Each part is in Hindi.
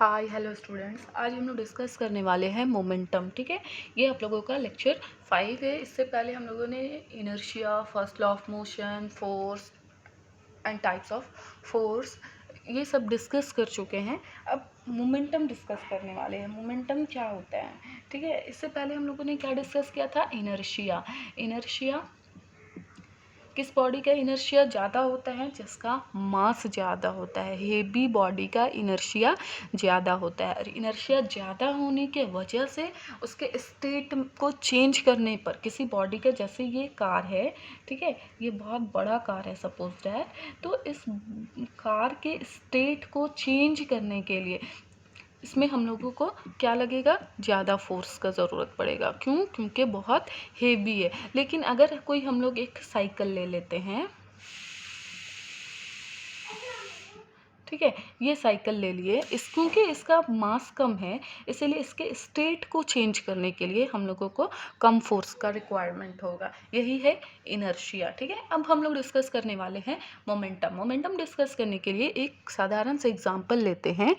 हाय हेलो स्टूडेंट्स, आज हम लोग डिस्कस करने वाले हैं मोमेंटम। ठीक है, ये आप लोगों का लेक्चर 5 है। इससे पहले हम लोगों ने inertia, first law of motion, force and types of force, ये सब डिस्कस कर चुके हैं। अब मोमेंटम डिस्कस करने वाले हैं। मोमेंटम क्या होता है? ठीक है, इससे पहले हम लोगों ने क्या डिस्कस किया था? इनर्शिया। इनर्शिया किस बॉडी का इनर्शिया ज़्यादा होता है? जिसका मास ज़्यादा होता है। हेवी बॉडी का इनर्शिया ज़्यादा होता है, और इनर्शिया ज़्यादा होने के वजह से उसके स्टेट को चेंज करने पर किसी बॉडी का, जैसे ये कार है, ठीक है, ये बहुत बड़ा कार है सपोज दैट, तो इस कार के स्टेट को चेंज करने के लिए इसमें हम लोगों को क्या लगेगा? ज़्यादा फोर्स का ज़रूरत पड़ेगा। क्यों? क्योंकि बहुत हेवी है। लेकिन अगर कोई हम लोग एक साइकिल ले लेते हैं, ठीक है, ये साइकिल ले लिए, क्योंकि इसका मास कम है, इसीलिए इसके स्टेट को चेंज करने के लिए हम लोगों को कम फोर्स का रिक्वायरमेंट होगा। यही है इनर्शिया। ठीक है, अब हम लोग डिस्कस करने वाले हैं मोमेंटम। मोमेंटम डिस्कस करने के लिए एक साधारण से एग्जाम्पल लेते हैं।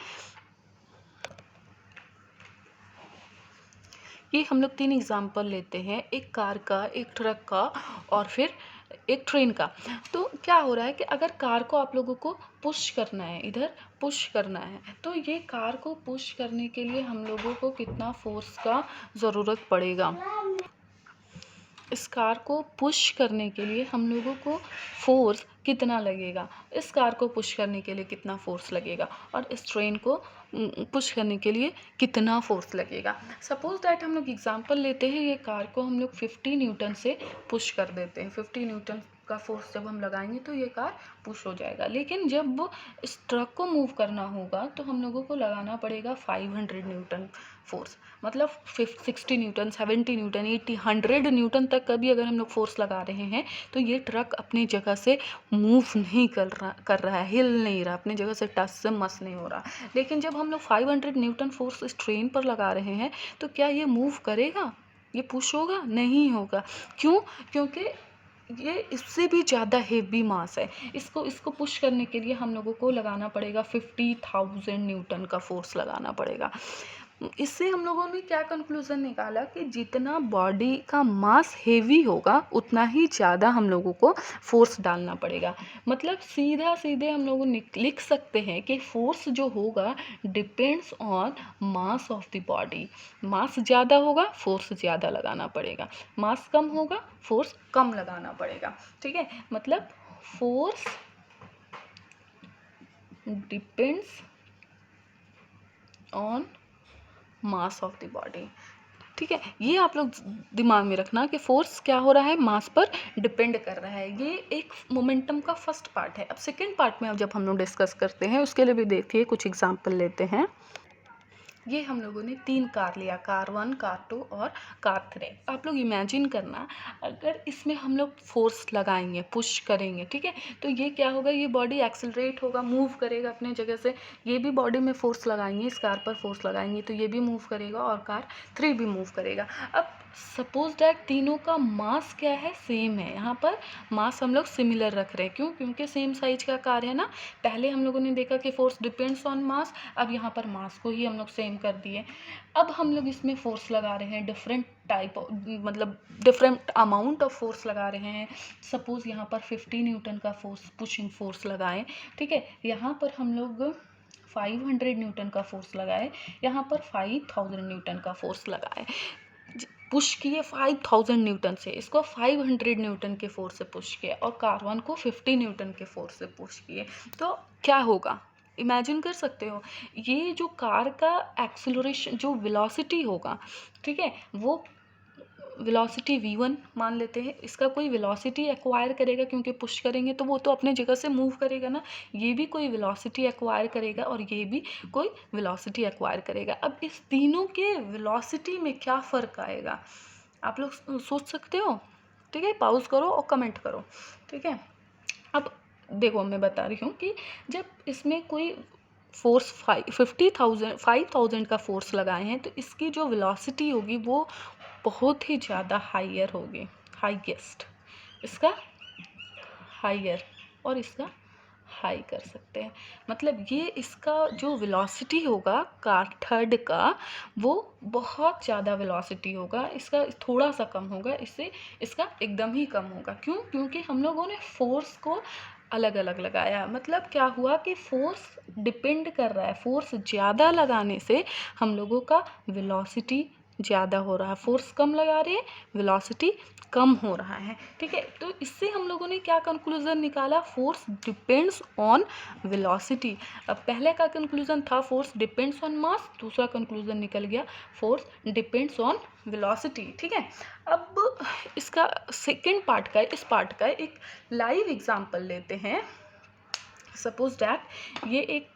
ये हम लोग 3 एग्जाम्पल लेते हैं, एक कार का, एक ट्रक का और फिर एक ट्रेन का। तो क्या हो रहा है कि अगर कार को आप लोगों को पुश करना है, इधर पुश करना है, तो ये कार को पुश करने के लिए हम लोगों को कितना फोर्स का ज़रूरत पड़ेगा? इस कार को पुश करने के लिए हम लोगों को फोर्स कितना लगेगा? इस कार को पुश करने के लिए कितना फोर्स लगेगा? और इस ट्रेन को पुश करने के लिए कितना फोर्स लगेगा? सपोज दैट हम लोग एग्जांपल लेते हैं, ये कार को हम लोग 50 न्यूटन से पुश कर देते हैं। 50 न्यूटन का फोर्स जब हम लगाएंगे तो ये कार पुश हो जाएगा। लेकिन जब वो इस ट्रक को मूव करना होगा तो हम लोगों को लगाना पड़ेगा 500 न्यूटन फोर्स। मतलब 60 न्यूटन, 70 न्यूटन, 80, 100 न्यूटन तक का भी अगर हम लोग फोर्स लगा रहे हैं तो ये ट्रक अपनी जगह से मूव नहीं कर रहा है, हिल नहीं रहा, अपनी जगह से टस से मस नहीं हो रहा। लेकिन जब हम लोग 500 न्यूटन फोर्स इस ट्रेन पर लगा रहे हैं तो क्या ये मूव करेगा? ये पुश होगा? नहीं होगा। क्यों? क्योंकि ये इससे भी ज़्यादा हेवी मास है। इसको पुश करने के लिए हम लोगों को लगाना पड़ेगा 50,000 न्यूटन का फोर्स लगाना पड़ेगा। इससे हम लोगों ने क्या कंक्लूज़न निकाला कि जितना बॉडी का मास हेवी होगा उतना ही ज़्यादा हम लोगों को फोर्स डालना पड़ेगा। मतलब सीधा सीधे हम लोग लिख सकते हैं कि फोर्स जो होगा depends on mass of the body. Mass ज़्यादा होगा, फोर्स ज़्यादा लगाना पड़ेगा। मास कम होगा, फोर्स कम लगाना पड़ेगा। ठीक है, मतलब force depends on mass of the body. ठीक है, ये आप लोग दिमाग में रखना कि फोर्स क्या हो रहा है? मास पर डिपेंड कर रहा है। ये एक मोमेंटम का फर्स्ट पार्ट है। अब सेकेंड पार्ट में अब जब हम लोग डिस्कस करते हैं उसके लिए भी देखिए कुछ एग्जाम्पल लेते हैं। ये हम लोगों ने 3 कार लिया, कार 1, कार 2 और कार 3। आप लोग इमेजिन करना, अगर इसमें हम लोग फोर्स लगाएंगे, पुश करेंगे, ठीक है, तो ये क्या होगा? ये बॉडी एक्सेलरेट होगा, मूव करेगा अपने जगह से। ये भी बॉडी में फोर्स लगाएंगे, इस कार पर फोर्स लगाएंगे तो ये भी मूव करेगा और कार 3 भी मूव करेगा। अब सपोज दैट तीनों का मास क्या है? सेम है। यहाँ पर मास हम लोग सिमिलर रख रहे हैं। क्यों? क्योंकि सेम साइज का कार है ना। पहले हम लोगों ने देखा कि फोर्स डिपेंड्स ऑन मास, अब यहाँ पर मास को ही हम लोग सेम कर दिए। अब हम लोग इसमें फोर्स लगा रहे हैं, डिफरेंट टाइप, मतलब डिफरेंट अमाउंट ऑफ फोर्स लगा रहे हैं। सपोज यहाँ पर 50 न्यूटन का फोर्स, पुशिंग फोर्स लगाएं, ठीक है, यहाँ पर हम लोग 500 न्यूटन का फोर्स लगाए, यहाँ पर 5000 न्यूटन का फोर्स लगाए। पुश किए 5000 न्यूटन से, इसको 500 न्यूटन के फोर्स से पुश किया, और कार 1 को 50 न्यूटन के फोर्स से पुश किए, तो क्या होगा? इमेजिन कर सकते हो, ये जो कार का एक्सेलरेशन, जो वेलोसिटी होगा, ठीक है, वो वेलोसिटी v1 मान लेते हैं, इसका कोई वेलोसिटी एक्वायर करेगा, क्योंकि पुश करेंगे तो वो तो अपने जगह से मूव करेगा ना। ये भी कोई वेलोसिटी एक्वायर करेगा और ये भी कोई वेलोसिटी एक्वायर करेगा। अब इस तीनों के वेलोसिटी में क्या फ़र्क आएगा? आप लोग सोच सकते हो? ठीक है, पॉज करो और कमेंट करो। ठीक है, अब देखो मैं बता रही हूँ कि जब इसमें कोई फोर्स 5,000 का फोर्स लगाए हैं तो इसकी जो वेलोसिटी होगी वो बहुत ही ज़्यादा हायर होगी, हाईएस्ट, इसका हायर और इसका हाई कर सकते हैं। मतलब ये इसका जो वेलोसिटी होगा कार थर्ड का, वो बहुत ज़्यादा वेलोसिटी होगा, इसका थोड़ा सा कम होगा, इससे इसका एकदम ही कम होगा। क्यों? क्योंकि हम लोगों ने फोर्स को अलग अलग लगाया। मतलब क्या हुआ कि फोर्स डिपेंड कर रहा है, फोर्स ज़्यादा लगाने से हम लोगों का वेलोसिटी ज़्यादा हो रहा है, फोर्स कम लगा रहे हैं, वेलोसिटी कम हो रहा है। ठीक है, तो इससे हम लोगों ने क्या कंक्लूजन निकाला? Force depends on velocity. अब पहले का कंक्लूजन था फोर्स डिपेंड्स ऑन मास, दूसरा कंक्लूजन निकल गया फोर्स डिपेंड्स ऑन वेलोसिटी। ठीक है, अब इसका सेकेंड पार्ट का, इस पार्ट का एक लाइव एग्जांपल लेते हैं। सपोज दैट ये एक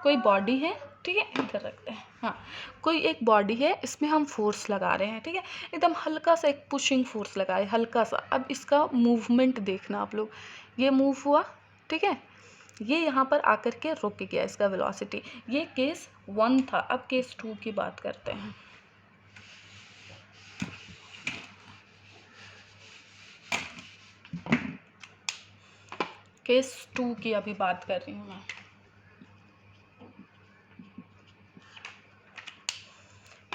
कोई बॉडी है, ठीक है, इधर रखते हैं। हाँ, कोई एक बॉडी है, इसमें हम फोर्स लगा रहे हैं। ठीक है, एकदम हल्का सा एक पुशिंग फोर्स लगाए, हल्का सा। अब इसका मूवमेंट देखना आप लोग, ये मूव हुआ, ठीक है, ये यहाँ पर आकर के रुक गया, इसका वेलोसिटी। ये केस 1 था। अब केस 2 की बात करते हैं। केस 2 की अभी बात कर रही हूँ मैं।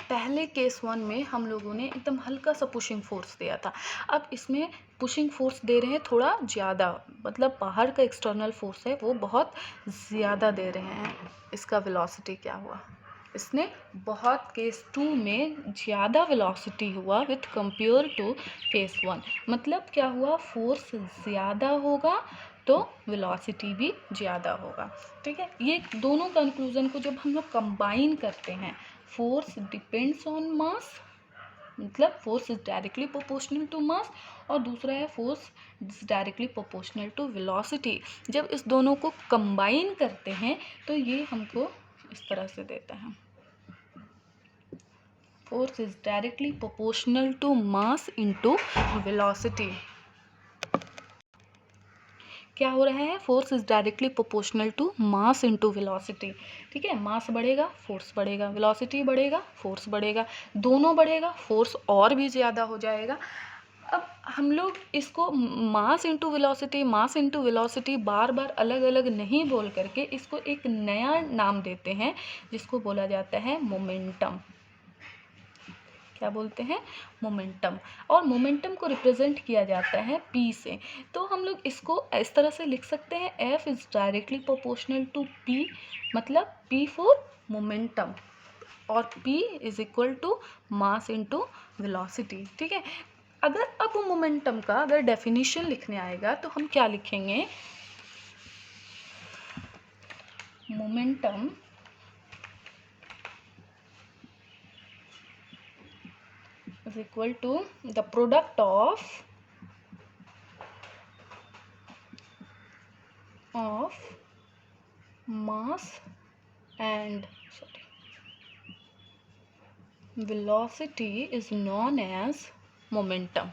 पहले केस 1 में हम लोगों ने एकदम हल्का सा पुशिंग फोर्स दिया था। अब इसमें पुशिंग फोर्स दे रहे हैं थोड़ा ज़्यादा, मतलब बाहर का एक्सटर्नल फोर्स है वो बहुत ज़्यादा दे रहे हैं। इसका वेलोसिटी क्या हुआ? इसने बहुत केस 2 में ज़्यादा वेलोसिटी हुआ विथ कंपेयर टू केस 1। मतलब क्या हुआ? फोर्स ज़्यादा होगा तो वेलोसिटी भी ज़्यादा होगा। ठीक है, ये दोनों कंक्लूजन को जब हम लोग कंबाइन करते हैं, फोर्स डिपेंड्स ऑन मास, मतलब force is directly proportional to mass, और दूसरा है force is directly proportional to velocity. जब इस दोनों को कंबाइन करते हैं तो ये हमको इस तरह से देता है, force is directly proportional to mass into velocity. क्या हो रहा है? Force is directly proportional to mass into velocity. ठीक है, मास बढ़ेगा फोर्स बढ़ेगा, वेलोसिटी बढ़ेगा फोर्स बढ़ेगा, दोनों बढ़ेगा, फोर्स और भी ज़्यादा हो जाएगा। अब हम लोग इसको mass into velocity, mass into velocity बार बार अलग अलग नहीं बोल करके इसको एक नया नाम देते हैं, जिसको बोला जाता है मोमेंटम। क्या बोलते हैं? मोमेंटम। और मोमेंटम को रिप्रेजेंट किया जाता है P से। तो हम लोग इसको इस तरह से लिख सकते हैं, F is directly proportional to P, मतलब P फॉर मोमेंटम, और P is equal to mass into velocity. ठीक है, अगर अब मोमेंटम का अगर डेफिनेशन लिखने आएगा तो हम क्या लिखेंगे? Momentum is equal to the product of mass and velocity is known as momentum।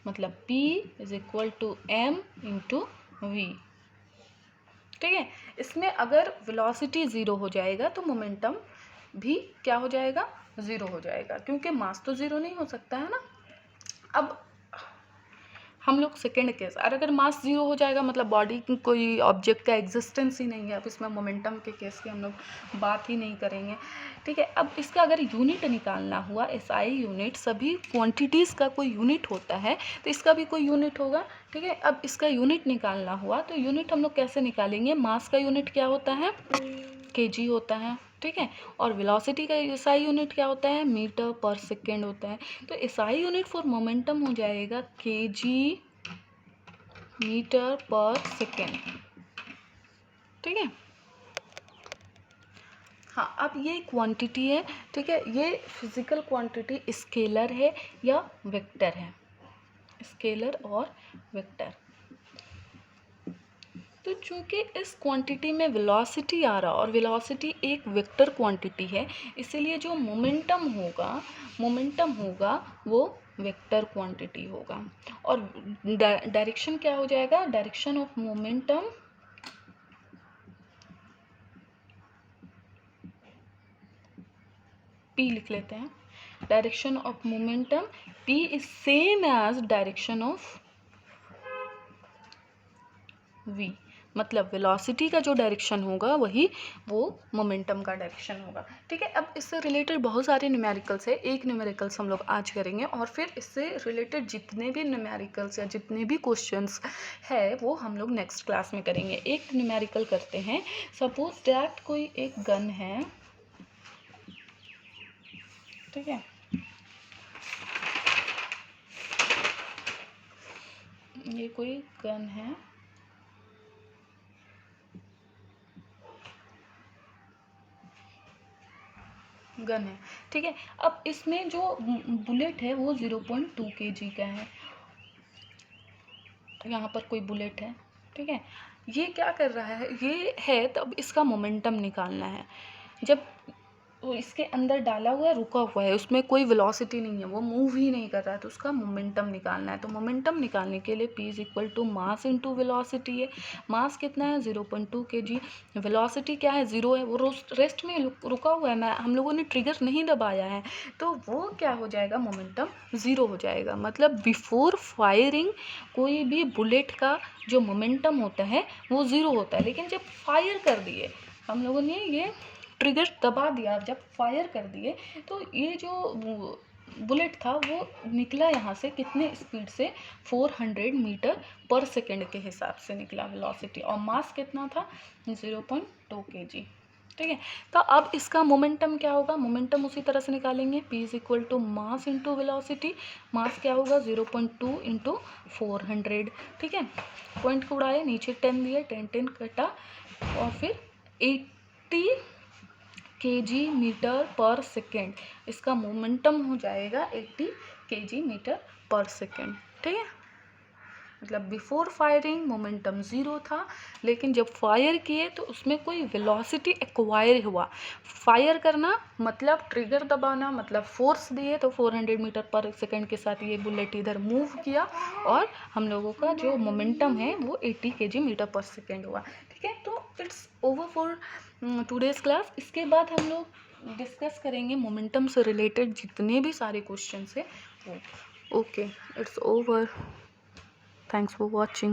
मतलब P is equal to m into v। ठीक है, इसमें अगर वेलोसिटी ज़ीरो हो जाएगा तो मोमेंटम भी क्या हो जाएगा? ज़ीरो हो जाएगा, क्योंकि मास तो ज़ीरो नहीं हो सकता है ना। अब हम लोग सेकेंड केस, और अगर मास ज़ीरो हो जाएगा मतलब बॉडी की कोई ऑब्जेक्ट का एग्जिस्टेंस ही नहीं है, अब इसमें मोमेंटम के केस की हम लोग बात ही नहीं करेंगे। ठीक है, अब इसका अगर यूनिट निकालना हुआ, SI यूनिट, सभी क्वांटिटीज़ का कोई यूनिट होता है तो इसका भी कोई यूनिट होगा। ठीक है, अब इसका यूनिट निकालना हुआ तो यूनिट हम लोग कैसे निकालेंगे? मास का यूनिट क्या होता है? kg होता है। ठीक है, और वेलोसिटी का SI यूनिट क्या होता है? मीटर पर सेकेंड होता है। तो SI यूनिट फॉर मोमेंटम हो जाएगा kg मीटर पर सेकेंड। ठीक है, हाँ, अब ये क्वांटिटी है। ठीक है, ये फिजिकल क्वांटिटी स्केलर है या वेक्टर है? स्केलर और वेक्टर। तो चूंकि इस क्वांटिटी में वेलोसिटी आ रहा, और वेलोसिटी एक वेक्टर क्वांटिटी है, इसीलिए जो मोमेंटम होगा वो वेक्टर क्वांटिटी होगा। और डायरेक्शन क्या हो जाएगा? डायरेक्शन ऑफ मोमेंटम P लिख लेते हैं। Direction of momentum P is same as direction of V। मतलब वेलोसिटी का जो डायरेक्शन होगा वही वो मोमेंटम का डायरेक्शन होगा। ठीक है, अब इससे रिलेटेड बहुत सारे न्यूमेरिकल्स है, एक न्यूमेरिकल्स हम लोग आज करेंगे और फिर इससे रिलेटेड जितने भी न्यूमेरिकल्स या जितने भी क्वेश्चंस है वो हम लोग नेक्स्ट क्लास में करेंगे। एक न्यूमेरिकल करते हैं। सपोज दैट कोई एक गन है, ठीक है, ये कोई गन है, गन है, ठीक है। अब इसमें जो बुलेट है वो 0.2 kg का है, यहाँ पर कोई बुलेट है, ठीक है। ये क्या कर रहा है, ये है, तो अब इसका मोमेंटम निकालना है। जब वो इसके अंदर डाला हुआ है, रुका हुआ है, उसमें कोई वेलोसिटी नहीं है, वो मूव ही नहीं कर रहा है, तो उसका मोमेंटम निकालना है। तो मोमेंटम निकालने के लिए P is equal to mass into velocity है। मास कितना है 0.2 kg, वेलोसिटी क्या है 0 है, वो रेस्ट में रुका हुआ है, मैं हम लोगों ने ट्रिगर नहीं दबाया है, तो वो क्या हो जाएगा, मोमेंटम 0 हो जाएगा। मतलब बिफोर फायरिंग कोई भी बुलेट का जो मोमेंटम होता है वो 0 होता है, लेकिन जब फायर कर दिए हम लोगों ने, ये ट्रिगर दबा दिया, जब फायर कर दिए तो ये जो बुलेट था वो निकला यहाँ से कितने स्पीड से, 400 मीटर पर सेकेंड के हिसाब से निकला वेलोसिटी, और मास कितना था 0.2 kg, ठीक है। तो अब इसका मोमेंटम क्या होगा, मोमेंटम उसी तरह से निकालेंगे, P is equal to mass into velocity. Mass क्या होगा 0.2 इंटू 400, ठीक है। पॉइंट को उड़ाए, नीचे 10 दिए, 10 कटा, और फिर 80 kg मीटर पर सेकेंड, इसका मोमेंटम हो जाएगा 80 kg मीटर पर सेकेंड, ठीक है। मतलब बिफोर फायरिंग मोमेंटम 0 था, लेकिन जब फायर किए तो उसमें कोई वेलोसिटी एक्वायर हुआ। फायर करना मतलब ट्रिगर दबाना, मतलब फोर्स दिए तो 400 मीटर पर सेकेंड के साथ ये बुलेट इधर मूव किया, और हम लोगों का जो मोमेंटम है वो 80 kg मीटर पर सेकेंड हुआ, ठीक है। तो it's over for today's class. इसके बाद हम लोग डिस्कस करेंगे मोमेंटम से रिलेटेड जितने भी सारे क्वेश्चन है वो। Okay, it's over. Thanks for watching.